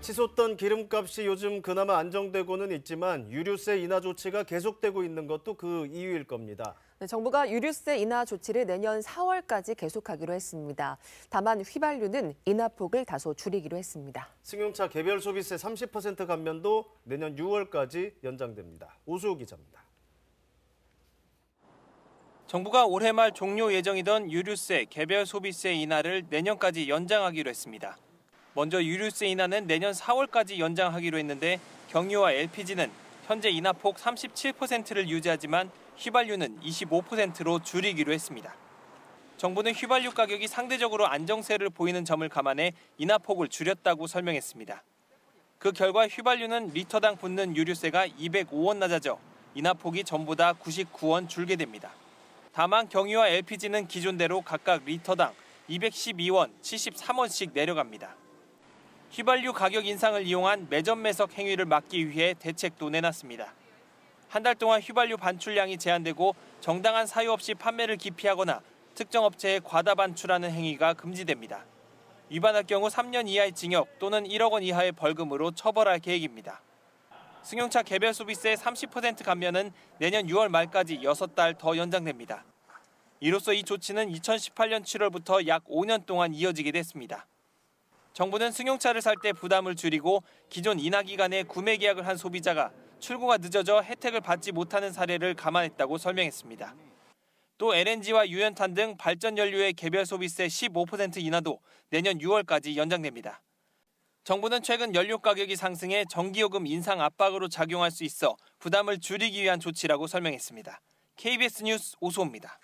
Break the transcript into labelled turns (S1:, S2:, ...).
S1: 치솟던 기름값이 요즘 그나마 안정되고는 있지만 유류세 인하 조치가 계속되고 있는 것도 그 이유일 겁니다.
S2: 네, 정부가 유류세 인하 조치를 내년 4월까지 계속하기로 했습니다. 다만 휘발유는 인하폭을 다소 줄이기로 했습니다.
S1: 승용차 개별 소비세 30% 감면도 내년 6월까지 연장됩니다. 오수호 기자입니다.
S3: 정부가 올해 말 종료 예정이던 유류세 개별 소비세 인하를 내년까지 연장하기로 했습니다. 먼저 유류세 인하는 내년 4월까지 연장하기로 했는데 경유와 LPG는 현재 인하폭 37%를 유지하지만 휘발유는 25%로 줄이기로 했습니다. 정부는 휘발유 가격이 상대적으로 안정세를 보이는 점을 감안해 인하폭을 줄였다고 설명했습니다. 그 결과 휘발유는 리터당 붙는 유류세가 205원 낮아져 인하폭이 전보다 99원 줄게 됩니다. 다만 경유와 LPG는 기존대로 각각 리터당 212원, 73원씩 내려갑니다. 휘발유 가격 인상을 이용한 매점 매석 행위를 막기 위해 대책도 내놨습니다. 한 달 동안 휘발유 반출량이 제한되고 정당한 사유 없이 판매를 기피하거나 특정 업체에 과다 반출하는 행위가 금지됩니다. 위반할 경우 3년 이하의 징역 또는 1억 원 이하의 벌금으로 처벌할 계획입니다. 승용차 개별 소비세 30% 감면은 내년 6월 말까지 6달 더 연장됩니다. 이로써 이 조치는 2018년 7월부터 약 5년 동안 이어지게 됐습니다. 정부는 승용차를 살 때 부담을 줄이고 기존 인하 기간에 구매 계약을 한 소비자가 출고가 늦어져 혜택을 받지 못하는 사례를 감안했다고 설명했습니다. 또 LNG와 유연탄 등 발전 연료의 개별 소비세 15% 인하도 내년 6월까지 연장됩니다. 정부는 최근 연료 가격이 상승해 전기요금 인상 압박으로 작용할 수 있어 부담을 줄이기 위한 조치라고 설명했습니다. KBS 뉴스 오수호입니다.